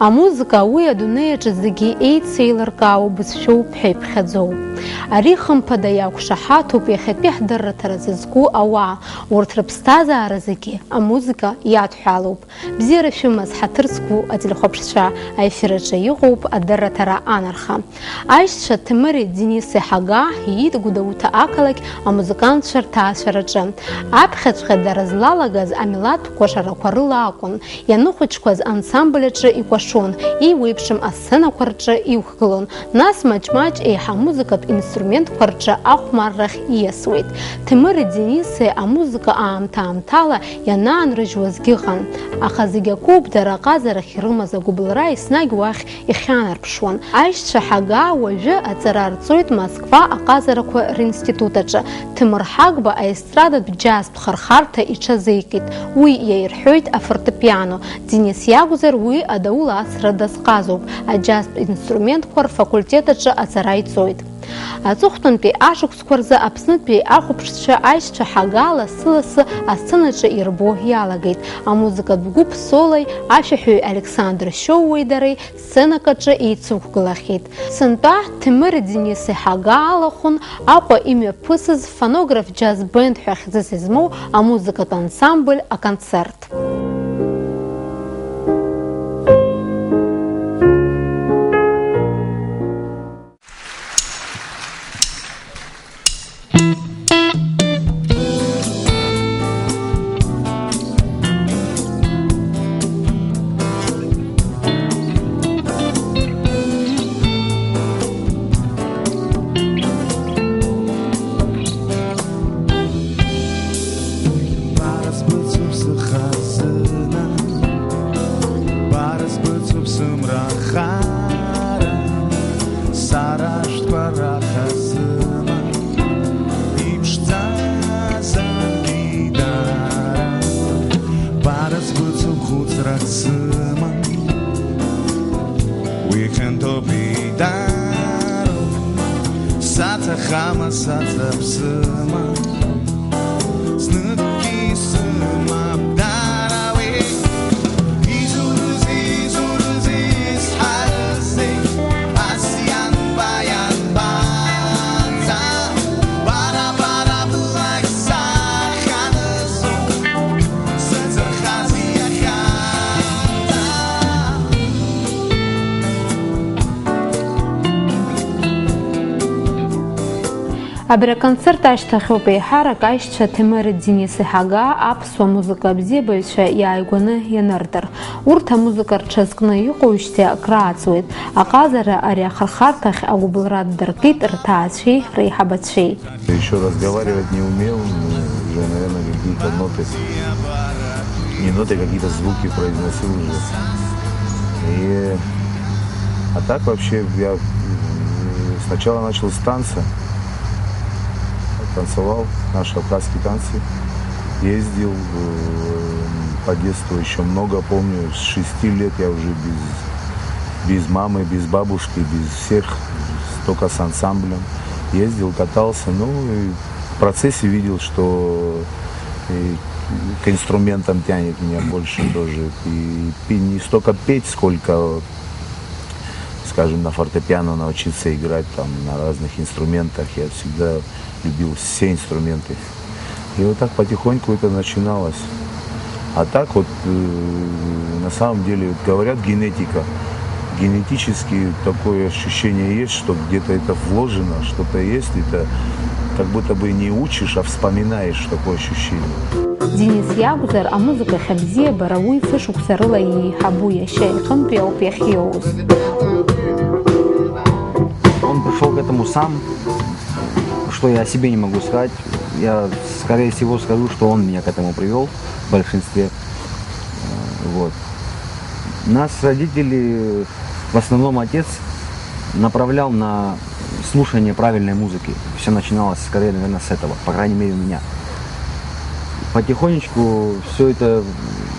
Амузыка уи адунеиаҿы зегьы еицеилыркаау бызшәоуп ҳәа иԥхьаӡоуп. Ари хымԥада иақәшаҳаҭуп иахьатәи ҳдырраҭара зызку ауаа, урҭ рыԥсҭазаара зегьы амузыка иадҳәалоуп. Бзиара шәымаз ҳаҭыр зқәу ателехәаԥшцәа, аефираҿы иҟоуп адырраҭара анарха. Аишьцәа Ҭемыри Дениси Ҳага иит Гәдоуҭа ақалақь амузыкантцәа рҭаацәараҿы. Аԥхьаҵәҟьа дара злалагаз амилаҭтә кәашарақәа рыла акәын, ианыхәыҷқәаз ансамбль аҿы икәашон, иуеиԥшым асценақәа рҿы иқәгылон, нас маҷ-маҷ еиҳа амузыкатә инструментқәа рҿы ахәмаррахь ииасуеит. Ҭемыри Дениси амузыка аамҭа-аамҭала ианаанрыжьуазгьы ыҟан, аха зегь акоуп дара аҟазарахь ирымаз агәыблра еснагь уахь ихьаанарԥшуан. Аишьцәа Ҳага уажәы аҵара арҵоит Москва аҟазарақәа ринститут аҿы. Ҭемыр Ҳагба аестрадатә џьазтә хырхарҭа иҽазикит, уи иаирҳәоит афортепиано. Денис иакәзар уи адаул асра дазҟазоуп, аџьазтә инструментқәа рфакультет аҿы аҵара иҵоит. Аҵыхәтәантәи ашықәсқәа рзы Аԥснытәи ахәаԥшцәа аишьцәа Ҳага лассы-лассы асценаҿы ирбо иалагеит. Амузыкатә гәыԥ солеи ашәаҳәаҩ Александр Шьоууеи дареи сценак аҿы еицықәгылахьеит. Сынтәа Ҭемыри Дениси Ҳага алахәын Аҟәа имҩаԥысыз фонограф џьаз бенд ҳәа хьӡыс измоу амузыкатә ансамбль аконцерт. Абри аконцерт ашьҭахьоуп еиҳарак аишьцәа Ҭемыри Дениси Ҳага аԥсуа музыка абзиабаҩцәа иааигәаны ианырдыр. Урҭ амузыка рҽазкны иҟоуижьҭеи акрааҵуеит. Аҟазара ари ахырхарҭахь агәыблра ддыркит рҭаацәеи реиҳабацәеи. Еще разговаривать не умел, уже, наверное, какие-то ноты, не ноты, какие-то звуки произносил уже. А так вообще я сначала начал с танца. Танцевал наши абхазские танцы, ездил по детству еще много, помню, с 6 лет я уже без мамы, без бабушки, без всех, только с ансамблем ездил, катался, ну и в процессе видел, что к инструментам тянет меня больше тоже, и не столько петь, сколько, скажем, на фортепиано научиться играть там на разных инструментах. Я всегда любил все инструменты. И вот так потихоньку это начиналось. А так вот, на самом деле, вот говорят, генетика. Генетически такое ощущение есть, что где-то это вложено, что-то есть. Это как будто бы не учишь, а вспоминаешь такое ощущение. Денис иакәзар амузыкахь абзиабара уи фышықәса рыла иеиҳабу иашьа иҟынтәи ауп иахьиоуз. Он пришел к этому сам. Что я о себе не могу сказать, я, скорее всего, скажу, что он меня к этому привел в большинстве. Вот. Нас родители, в основном отец, направлял на слушание правильной музыки. Все начиналось, скорее, наверное, с этого, по крайней мере, у меня. Потихонечку все это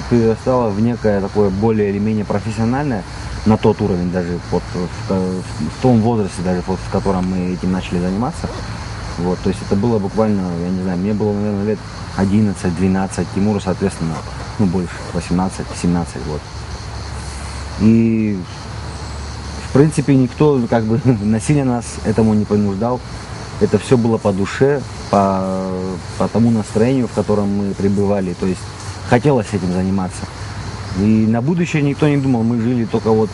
перерастало в некое такое более или менее профессиональное. на тот уровень, даже вот, в том возрасте, даже вот, в котором мы этим начали заниматься. Вот, то есть это было буквально, я не знаю, мне было, наверное, лет 11-12, Тимуру, соответственно, ну, больше, 18-17, вот. И, в принципе, никто, как бы, насильно нас этому не принуждал. Это все было по душе, по тому настроению, в котором мы пребывали. То есть хотелось этим заниматься. И на будущее никто не думал, мы жили только вот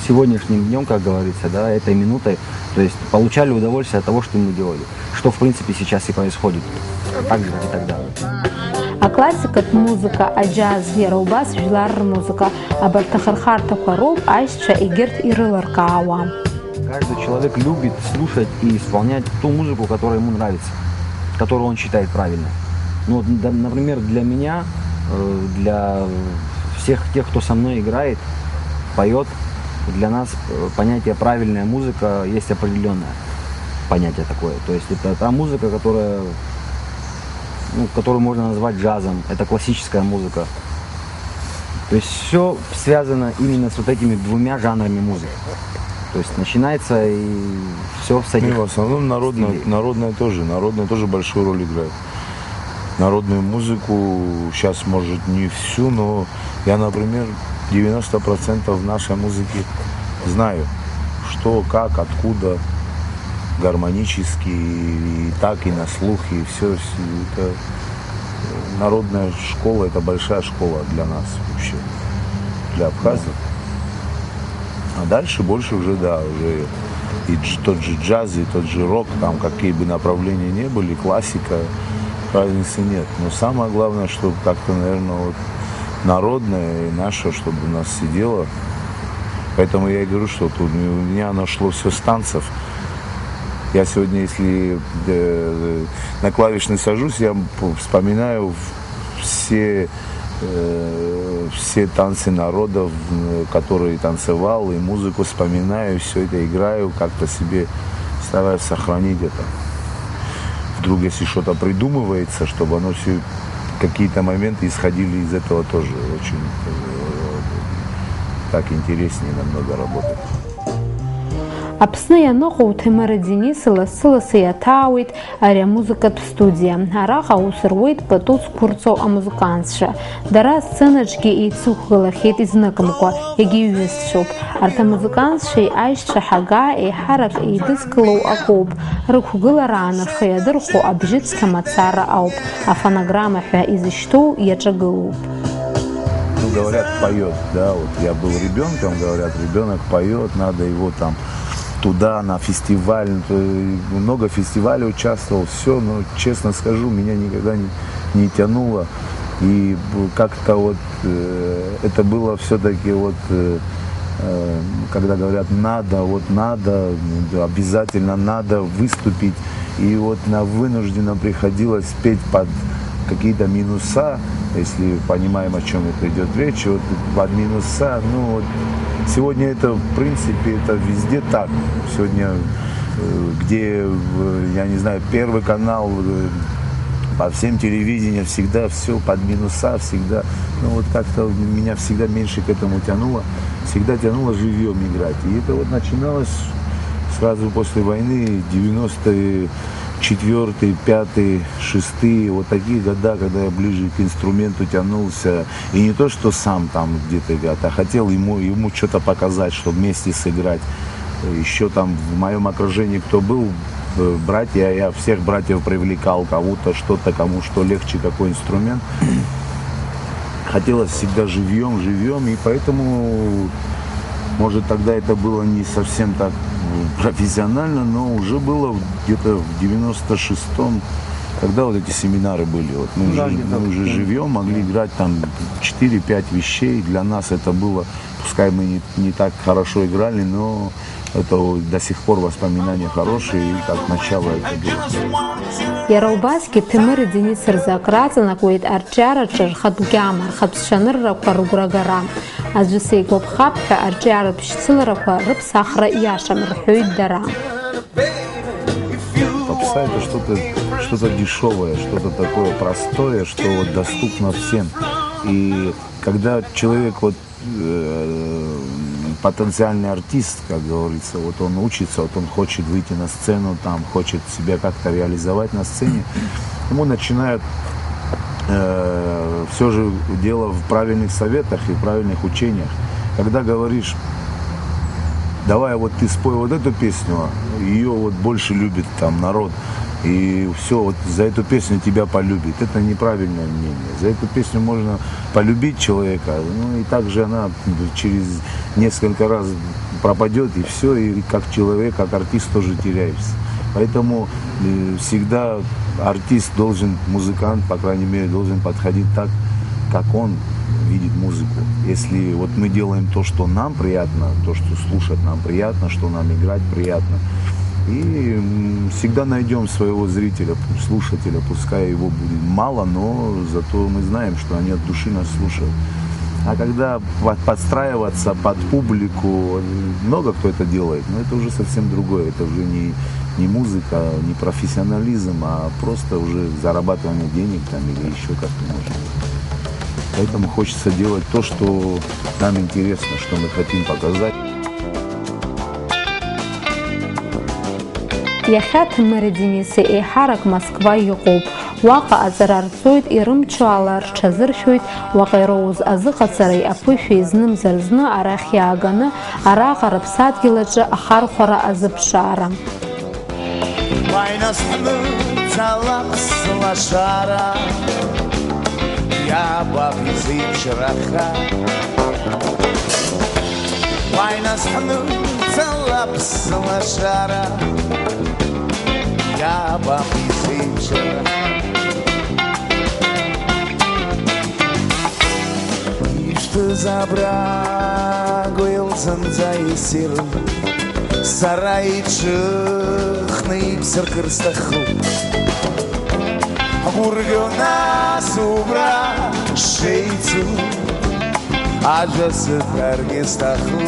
сегодняшним днем, как говорится, да, этой минутой. То есть получали удовольствие от того, что мы делали. Что, в принципе, сейчас и происходит. Так же, как и тогда. А классика – музыка, а джаз – яраубас, жлар музыка, а бартахархарта кваруб, айсча и герт и рыларкауа. Каждый человек любит слушать и исполнять ту музыку, которая ему нравится, которую он считает правильной. Ну, например, для меня, для всех тех, кто со мной играет, поет, для нас понятие «правильная музыка» есть определенное понятие такое. То есть это та музыка, которая, ну, которую можно назвать джазом, это классическая музыка. То есть все связано именно с вот этими двумя жанрами музыки. То есть начинается и все с этим. В основном народная тоже большую роль играет. Народную музыку сейчас, может, не всю, но я, например, 90% нашей музыки знаю. Что, как, откуда, гармонически, и так, и на слух, и все. Это народная школа, это большая школа для нас вообще, для абхазов. А дальше больше уже, да, уже и тот же джаз, и тот же рок, там какие бы направления ни были, классика, разницы нет. Но самое главное, чтобы как-то, наверное, вот народное и наше, чтобы у нас сидело. Поэтому я и говорю, что тут у меня оно шло все с танцев. Я сегодня, если на клавишный сажусь, я вспоминаю все танцы народов, которые танцевал, и музыку вспоминаю, все это играю, как-то себе стараюсь сохранить это. Вдруг, если что-то придумывается, чтобы оно все, какие-то моменты исходили из этого тоже. Очень так интереснее намного работать. Аԥсны ианыҟоу Ҭемыр Денис лассы-лассы иаҭаауеит ари амузыкатә студиа. Араҟа аус руеит пату зқәырҵо амузыкантцәа. Дара асценаҿгьы еицықәгылахьеит изныкымкәа, егьыҩызцәоуп. Арҭ амузыкантцәеи аишьцәа ҳага еиҳарак еидызкылоу акоуп. Рықәгылара анырхы иадырхәо абжьы цқьа мацара ауп. Афонограмма ҳәа изышьҭоу иаҿагылоуп. Ну, говорят, поет, да, вот я был ребенком, говорят, ребенок поет, надо его там туда, на фестиваль, много фестивалей участвовал, все, но, честно скажу, меня никогда не тянуло, и как-то вот это было все-таки вот, когда говорят, надо, обязательно надо выступить, и вот вынужденно приходилось петь под какие-то минуса, если понимаем, о чем это идет речь, вот под минуса, ну вот сегодня это, в принципе, это везде так. Сегодня, где, я не знаю, Первый канал, по всем телевидениям всегда все под минуса, всегда, ну вот как-то меня всегда меньше к этому тянуло, всегда тянуло живьем играть. И это вот начиналось сразу после войны, 90-е, 4-й, 5-й, 6-й, вот такие года, когда я ближе к инструменту тянулся. И не то, что сам там где-то играть, а хотел ему что-то показать, чтобы вместе сыграть. Еще там в моем окружении кто был, братья, я всех братьев привлекал, кому-то что-то, кому что легче, какой инструмент. Хотелось всегда живьем, и поэтому, может, тогда это было не совсем так профессионально, но уже было где-то в 96-м, когда вот эти семинары были. Вот мы уже живем, могли играть там 4-5 вещей. Для нас это было, пускай мы не так хорошо играли, но это до сих пор воспоминания хорошие, и как начало это было. Иара Ҭемыр Денис рзакраҵанакуеит арҿиараҿы рхатәгьама, рхатәшьаныррақәа рыгәрагара. Аӡәы сеигәаԥхап ҳәа арҿиаратә рыԥсахра иашам, рҳәоит дара. Попса — это что-то дешевое, что-то такое простое, что вот доступно всем. И когда человек вот потенциальный артист, как говорится, вот он учится, вот он хочет выйти на сцену, там, хочет себя как-то реализовать на сцене, ему начинают все же дело в правильных советах и правильных учениях. Когда говоришь, давай вот ты спой вот эту песню, ее вот больше любит там народ, и все, вот за эту песню тебя полюбит. Это неправильное мнение. За эту песню можно полюбить человека, ну и также она через несколько раз пропадет, и все, и как человек, как артист тоже теряешься. Поэтому всегда артист должен, музыкант, по крайней мере, должен подходить так, как он видит музыку. Если вот мы делаем то, что нам приятно, то, что слушать нам приятно, что нам играть приятно, и всегда найдем своего зрителя, слушателя, пускай его будет мало, но зато мы знаем, что они от души нас слушают. А когда подстраиваться под публику, много кто это делает, но это уже совсем другое, это уже не музыка, не профессионализм, а просто уже зарабатывание денег там или еще как-то может быть. Поэтому хочется делать то, что нам интересно, что мы хотим показать. Иахьаҭамыр Денисе еиҳарак Москва иҟоуп. Уаҟа аҵара рҵоит, ирымчу ала рҽазыршәоит, уаҟа ироуз азыҟаҵареи аԥышәеи знымзар зны арахь иааганы араҟа рыԥсадгьыл аҿы ахархәара азыԥшаара. İşte zabra goyılsın zayısır Sarayçık neyip sırkırstahı Burguna subra şeytu Acısı tergistahı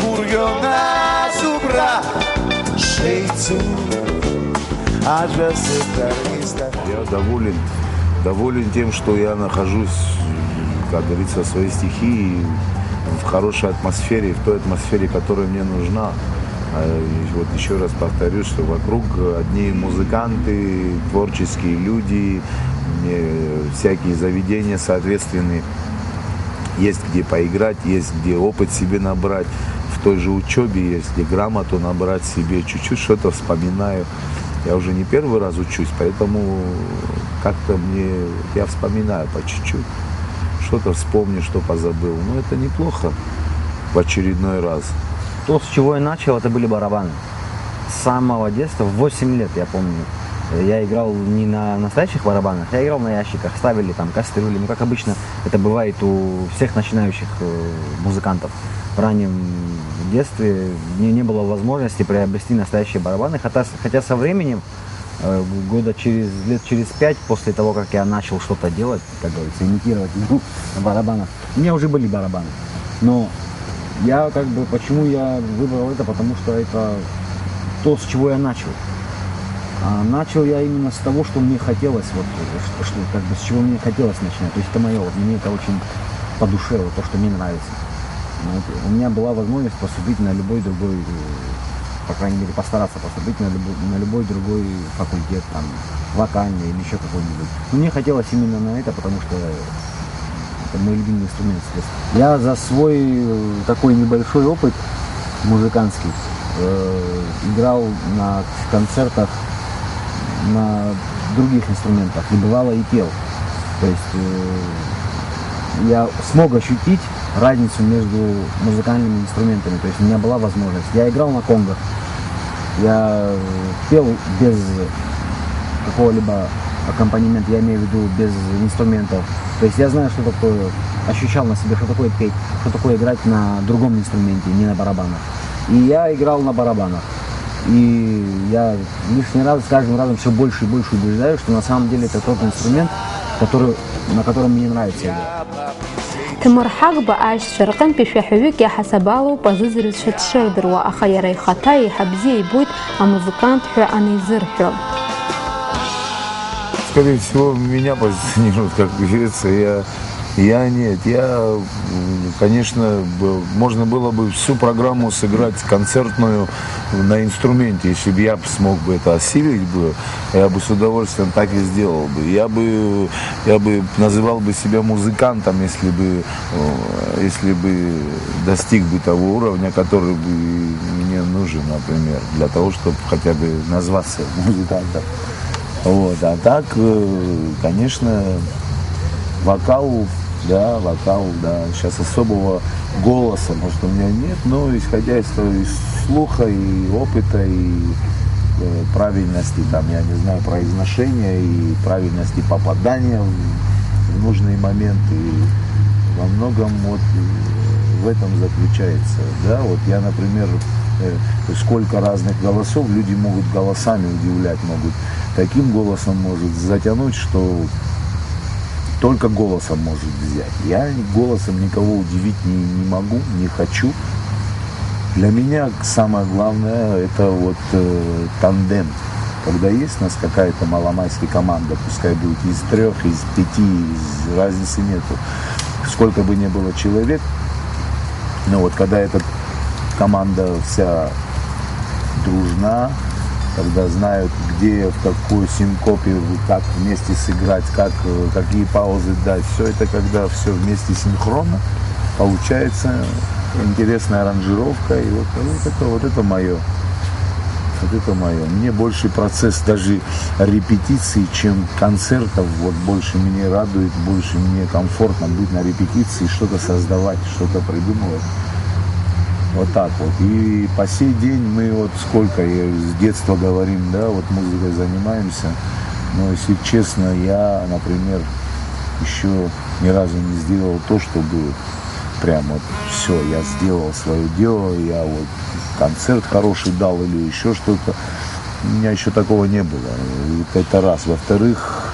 Burguna subra şeytu Acısı tergistahı Я доволен тем, что я нахожусь, как говорится, в своей стихии, в хорошей атмосфере, в той атмосфере, которая мне нужна. И вот еще раз повторюсь, что вокруг одни музыканты, творческие люди, всякие заведения соответственные. Есть где поиграть, есть где опыт себе набрать. В той же учебе есть где грамоту набрать себе, чуть-чуть что-то вспоминаю. Я уже не первый раз учусь, поэтому как-то я вспоминаю по чуть-чуть. Что-то вспомню, что позабыл. Но это неплохо в очередной раз. То, с чего я начал, это были барабаны. С самого детства, в 8 лет, я помню, я играл не на настоящих барабанах, я играл на ящиках, ставили там кастрюли. Ну, как обычно это бывает у всех начинающих музыкантов. В раннем детстве не было возможности приобрести настоящие барабаны, хотя со временем, лет через 5, после того, как я начал что-то делать, как говорится, имитировать игру на барабанах, у меня уже были барабаны. Но почему я выбрал это? Потому что это то, с чего я начал. Начал я именно с того, что мне хотелось, с чего мне хотелось начинать. То есть это мое, мне это очень по душе, то, что мне нравится. У меня была возможность поступить на любой другой, по крайней мере, постараться поступить на любой другой факультет, там, вокальный или еще какой-нибудь. Но мне хотелось именно на это, потому что это мой любимый инструмент, естественно. Я за свой такой небольшой опыт музыкантский играл на концертах на других инструментах, и бывало и пел. То есть я смог ощутить разницу между музыкальными инструментами, то есть у меня была возможность. Я играл на конгах, я пел без какого-либо аккомпанемента, я имею в виду без инструментов. То есть я знаю, что такое, ощущал на себе, что такое петь, что такое играть на другом инструменте, не на барабанах. И я играл на барабанах. И я лишний раз, с каждым разом все больше и больше убеждаюсь, что на самом деле это тот инструмент, на котором мне нравится играть. Тимурхак бааш шаркан пешехвик я хасабалу позызрис шатшердерва, аха я райхата и хабзи и будет, а музыкант хэ анизырхё. Скорее всего, меня позиционируют как певица. Я Конечно, можно было бы всю программу сыграть концертную на инструменте. Если бы я смог бы это осилить бы, я бы с удовольствием так и сделал бы. Я бы называл бы себя музыкантом, если бы достиг бы того уровня, который бы мне нужен, например, для того, чтобы хотя бы назваться музыкантом. Вот. А так, конечно, вокал, да. Сейчас особого голоса, может, у меня нет, но исходя из слуха, и опыта, и правильности, там, я не знаю, произношения, и правильности попадания в нужные моменты. И во многом вот в этом заключается. Да? Вот я, например, сколько разных голосов, люди могут голосами удивлять, могут таким голосом может затянуть, что только голосом может взять. Я голосом никого удивить не могу, не хочу. Для меня самое главное это вот тандем. Когда есть у нас какая-то маломальская команда, пускай будет из 3, из 5, разницы нету. Сколько бы ни было человек, но вот когда эта команда вся дружна, когда знают, где, в какой синкопе, как вместе сыграть, какие паузы дать. Все это, когда все вместе синхронно, получается интересная аранжировка. И вот это мое. Вот это мое. Мне больше процесс даже репетиции, чем концертов. Вот больше меня радует, больше мне комфортно быть на репетиции, что-то создавать, что-то придумывать. Вот так вот. И по сей день мы вот сколько, с детства говорим, да, вот музыкой занимаемся. Но если честно, я, например, еще ни разу не сделал то, чтобы прям вот все, я сделал свое дело, я вот концерт хороший дал или еще что-то. У меня еще такого не было. Это раз. Во-вторых,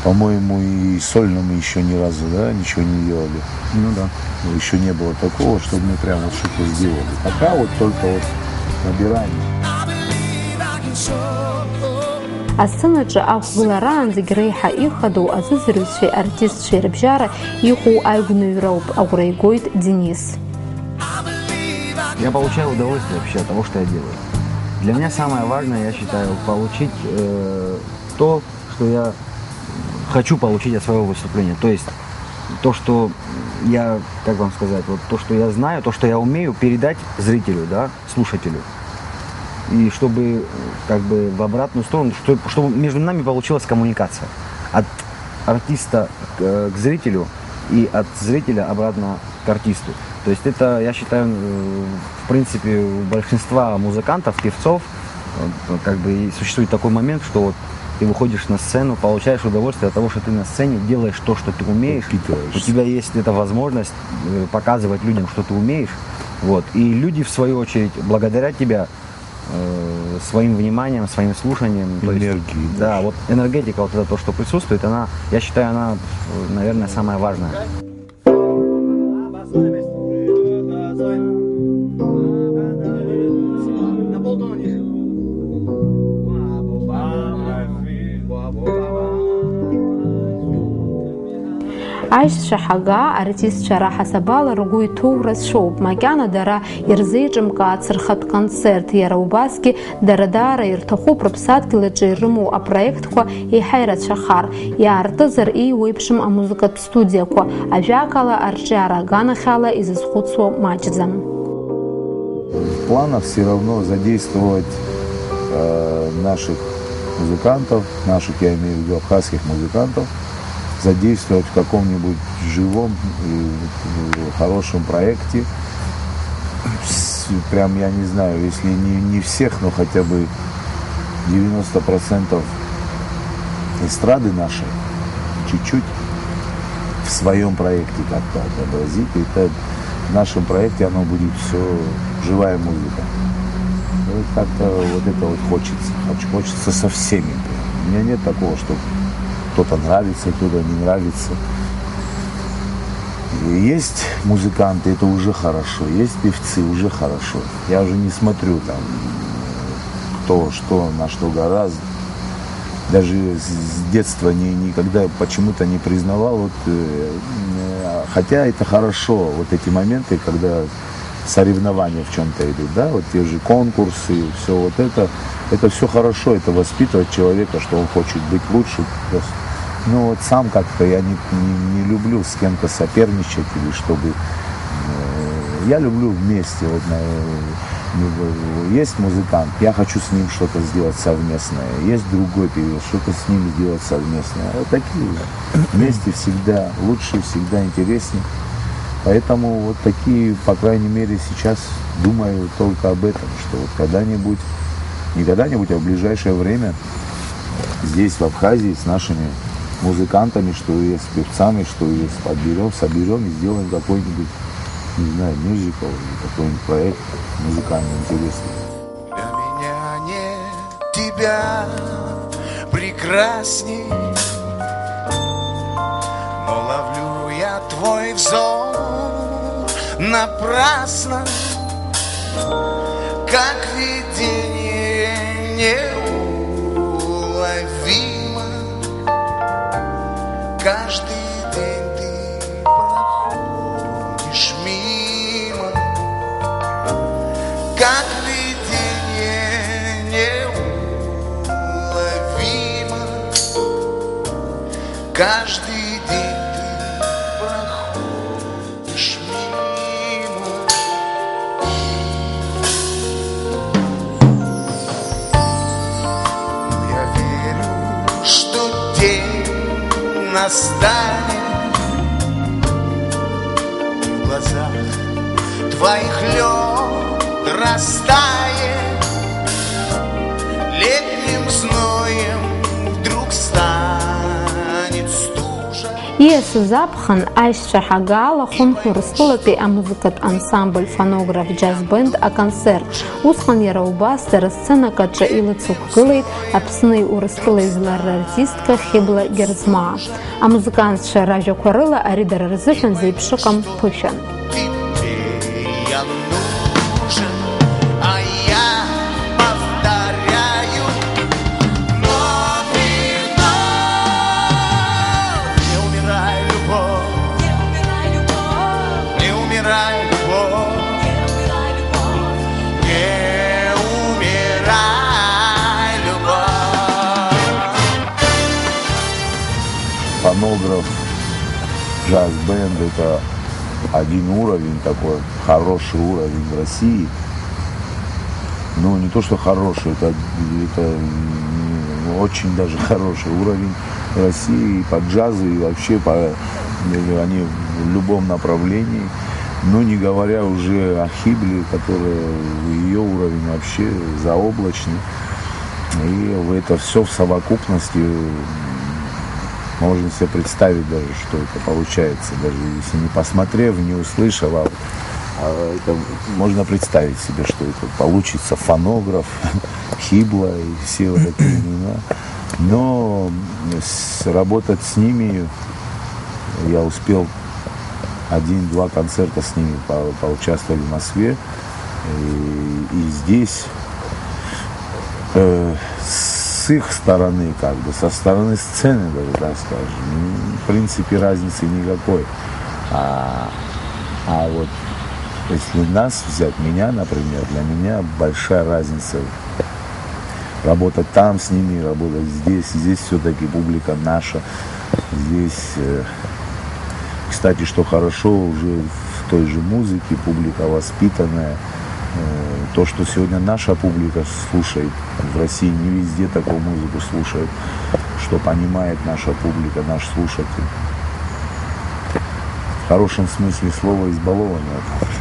по-моему, и сольно мы еще ни разу, да, ничего не делали. Ну да. Еще не было такого, чтобы мы прямо что-то сделали. Пока вот только вот набираем. Асценаҿы ахәгылараан зегь реиҳа ихадоу азыӡырҩцәеи артистцәеи рыбжьара иҟоу аигәныҩроуп, агәра игоит Денис. Я получаю удовольствие вообще от того, что я делаю. Для меня самое важное, я считаю, получить то, что я хочу получить от своего выступления. То есть то, что я, как вам сказать, вот то, что я знаю, то, что я умею передать зрителю, да, слушателю. И чтобы как бы в обратную сторону, чтобы между нами получилась коммуникация. От артиста к зрителю и от зрителя обратно к артисту. То есть это, я считаю, в принципе, у большинства музыкантов, певцов, как бы существует такой момент, что вот ты выходишь на сцену, получаешь удовольствие от того, что ты на сцене делаешь то, что ты умеешь. У тебя есть эта возможность показывать людям, что ты умеешь. Вот. И люди, в свою очередь, благодаря тебе, своим вниманием, своим слушанием. Энергией. Да, вот энергетика, вот это то, что присутствует, она, я считаю, она, наверное, самая важная. Аишьцәа ҳага артистцәа раҳасабала ргәы иҭоу рацәоуп, макьана дара ирзеиҿымкаац рхатә концерт, иара убасгьы дара даара ирҭахуп рыԥсадгьыл аҿы ирымоу апроектқәа еиҳа ирацәахар, иаартызар еиуеиԥшым амузыкатә студиақәа, ажәакала арҿиара аганахьала изызхәыцуа маҷӡам. В планах все равно задействовать наших музыкантов, наших, я имею в виду, абхазских музыкантов, задействовать в каком-нибудь живом и хорошем проекте. Прям, я не знаю, если не всех, но хотя бы 90% эстрады нашей чуть-чуть в своем проекте как-то отобразить. И это в нашем проекте оно будет все живая музыка. Вот как-то вот это вот хочется. Хочется со всеми. У меня нет такого, что кто-то нравится, кто-то не нравится. И есть музыканты, это уже хорошо. Есть певцы, уже хорошо. Я уже не смотрю там, кто что, на что гораздо. Даже с детства никогда почему-то не признавал вот Хотя это хорошо, вот эти моменты, когда соревнования в чем-то идут, да, вот те же конкурсы, все вот это все хорошо, это воспитывает человека, что он хочет быть лучше. Но вот сам как-то я не люблю с кем-то соперничать или чтобы... Я люблю вместе, вот, есть музыкант, я хочу с ним что-то сделать совместное, есть другой певец, что-то с ним сделать совместное. Вот такие вместе всегда лучше, всегда интереснее. Поэтому вот такие, по крайней мере, сейчас думаю только об этом, что вот когда-нибудь, не когда-нибудь, а в ближайшее время здесь, в Абхазии, с нашими музыкантами, что есть, с певцами, что есть, соберем и сделаем какой-нибудь, не знаю, мюзикл или какой-нибудь проект музыкальный интересный. Для меня нет тебя прекрасней, но ловлю я твой взор напрасно, как видение неуловимо. Каждый день ты проходишь мимо, как видение неуловимо. Каждый день ты проходишь мимо. Я верю, что день настанет, в глазах твоих лед растает, летним зноем вдруг станет стужа. Иес запхан Айша Хагала хунху рыстулати амузыкат ансамбль фонограф джаз-бенд аконцерт. Усхан яраубастер сцена кача илыцук гылыт, апсны урыстылызлар артистка Хибла Герзма. А музыкантша Ража Курыла аридар разыхан заипшикам пышан. Я нужен, а я повторяю вновь и вновь. Не умирай, любовь, не умирай, любовь, не умирай, любовь. Фонограф, джаз-бенд — это один уровень такой, хороший уровень в России. Ну, не то, что хороший, это очень даже хороший уровень в России и по джазу, и вообще они в любом направлении. Ну, не говоря уже о Хибле, которая ее уровень вообще заоблачный. И это все в совокупности. Можно себе представить даже, что это получается, даже если не посмотрев, не услышав, а это можно представить себе, что это получится фонограф, Хибла и все вот эти имена. Но работать с ними я успел 1-2 концерта с ними поучаствовали в Москве, и здесь с их стороны, как бы, со стороны сцены, даже так скажем, в принципе, разницы никакой. А вот если нас взять, меня, например, для меня большая разница работать там с ними, работать здесь. Здесь все-таки публика наша. Здесь, кстати, что хорошо, уже в той же музыке публика воспитанная. То, что сегодня наша публика слушает, в России не везде такую музыку слушают, что понимает наша публика, наш слушатель. В хорошем смысле слова избалованная публика.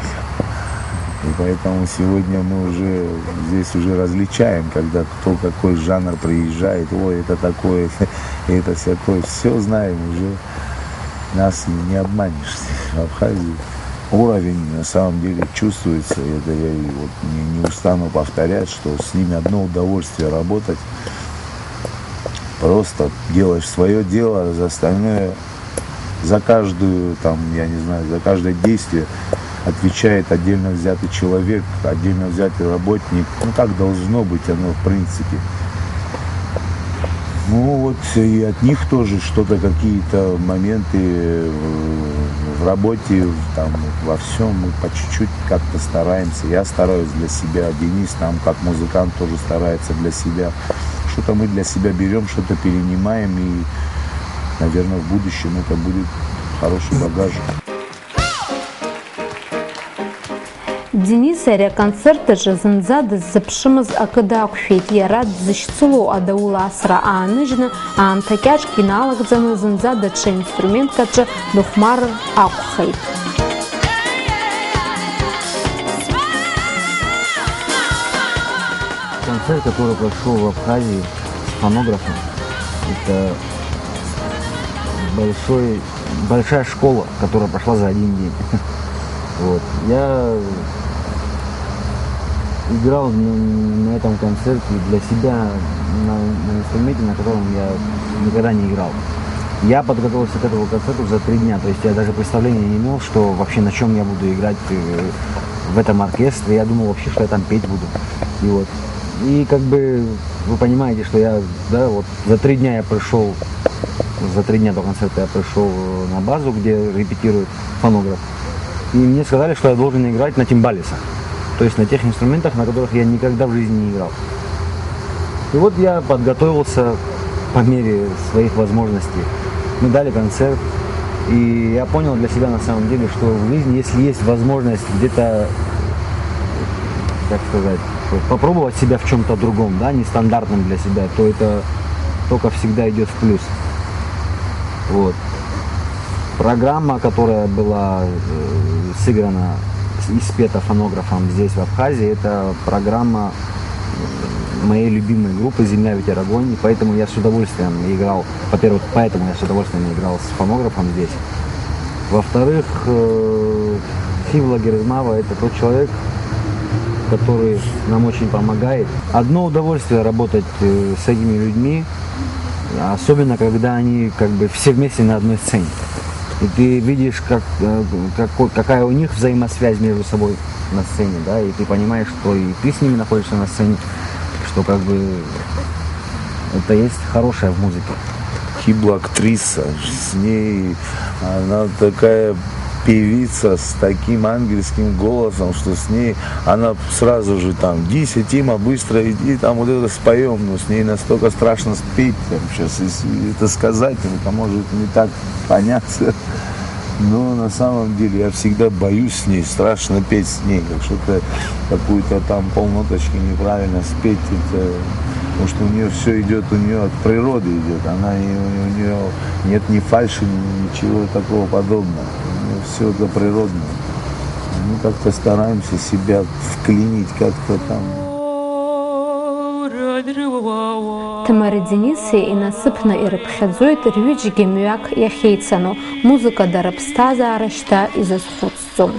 И поэтому сегодня мы уже здесь уже различаем, когда кто какой жанр приезжает, ой, это такое, это всякое, все знаем уже, нас не обманешь в Абхазии. Уровень на самом деле чувствуется, это я вот не устану повторять, что с ними одно удовольствие работать. Просто делаешь свое дело, за остальное, за каждую, там, я не знаю, за каждое действие отвечает отдельно взятый человек, отдельно взятый работник. Ну, так должно быть оно в принципе. Ну вот и от них тоже что-то, какие-то моменты в работе, там, во всем мы по чуть-чуть как-то стараемся. Я стараюсь для себя, Денис там как музыкант тоже старается для себя. Что-то мы для себя берем, что-то перенимаем, и, наверное, в будущем это будет хороший багаж. Денис ари аконцерт аҿы зынӡа дыззыԥшымыз акы даақәшәеит, иара дзышьцылоу адаула асра ааныжьны, аамҭа кьаҿк иналагӡаны зынӡа даҽа инструментк аҿы дыхәмарыр акәхеит. Концерт, который прошел в Абхазии с фонографом, это большая школа, которая прошла за один день. Вот. Я играл на этом концерте для себя на инструменте, на котором я никогда не играл. Я подготовился к этому концерту за 3 дня, то есть я даже представления не имел, что вообще на чем я буду играть в этом оркестре. Я думал вообще, что я там петь буду. И вот. И как бы вы понимаете, что я, да, вот за 3 дня я пришел, за 3 дня до концерта я пришел на базу, где репетирует фонограф. И мне сказали, что я должен играть на тимбалисах. То есть на тех инструментах, на которых я никогда в жизни не играл. И вот я подготовился по мере своих возможностей. Мы дали концерт. И я понял для себя на самом деле, что в жизни, если есть возможность где-то, как сказать, попробовать себя в чем-то другом, да, нестандартном для себя, то это только всегда идет в плюс. Вот. Программа, которая была сыграна и спета фонографом здесь, в Абхазии, это программа моей любимой группы «Земля, ветер, огонь», и поэтому я с удовольствием играл, во-первых, поэтому я с удовольствием играл с фонографом здесь. Во-вторых, Фивла Герзмава – это тот человек, который нам очень помогает. Одно удовольствие работать с этими людьми, особенно когда они как бы все вместе на одной сцене. И ты видишь, какая у них взаимосвязь между собой на сцене, да, и ты понимаешь, что и ты с ними находишься на сцене, что как бы это есть хорошее в музыке. Фибла актриса, с ней она такая певица с таким ангельским голосом, что с ней она сразу же там: Дися, Тима, быстро иди, там вот это споем, но с ней настолько страшно спеть, там, сейчас, если это сказать, это может не так поняться, но на самом деле я всегда боюсь с ней, страшно петь с ней, как что-то, какую-то там полноточки неправильно спеть, это, потому что у нее все идет, у нее от природы идет, она, у нее нет ни фальши, ничего такого подобного. Все это природно. Мы как-то стараемся себя вклинить как-то там. Ҭемари Дениси инасыԥны ирыԥхьаӡоит рҩыџьегьы мҩак иахьеицану, музыка дара ԥсҭазаара шьҭа изазхәыцӡом.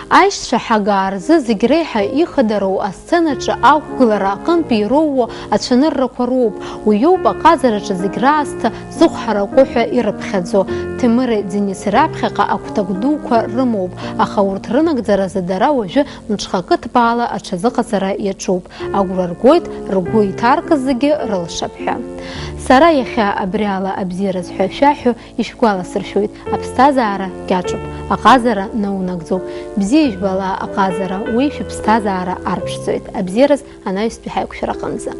Аишьцәа ҳага рзы зегь реиҳа ихадароу асценаҿы ақәгылара аҟынтәи ироуо ацәаныррақәа роуп. Уи иоуп аҟазараҿы зегь раасҭа зыхәҳара ҟәыҳәа ирыԥхьаӡо. Ҭемыри Дениси раԥхьаҟа агәҭак дуқәа рымоуп, аха урҭ рынагӡаразы дара уажәы мҽхакы ҭбаала аҽазыҟаҵара иаҿуп. Агәра ргоит ргәы иҭаркыз зегьы рылшап ҳәа. Сара иахьа абри ала абзиараз ҳәа шәаҳәо ишәгәаласыршәоит. Аԥсҭазаара кьаҿуп, аҟазара наунагӡоуп. Бзиа ижәбала аҟазара, уи шәыԥсҭазаара арԥшӡоит. Абзиараз анаҩстәи ҳаиқәшәара аҟынӡа.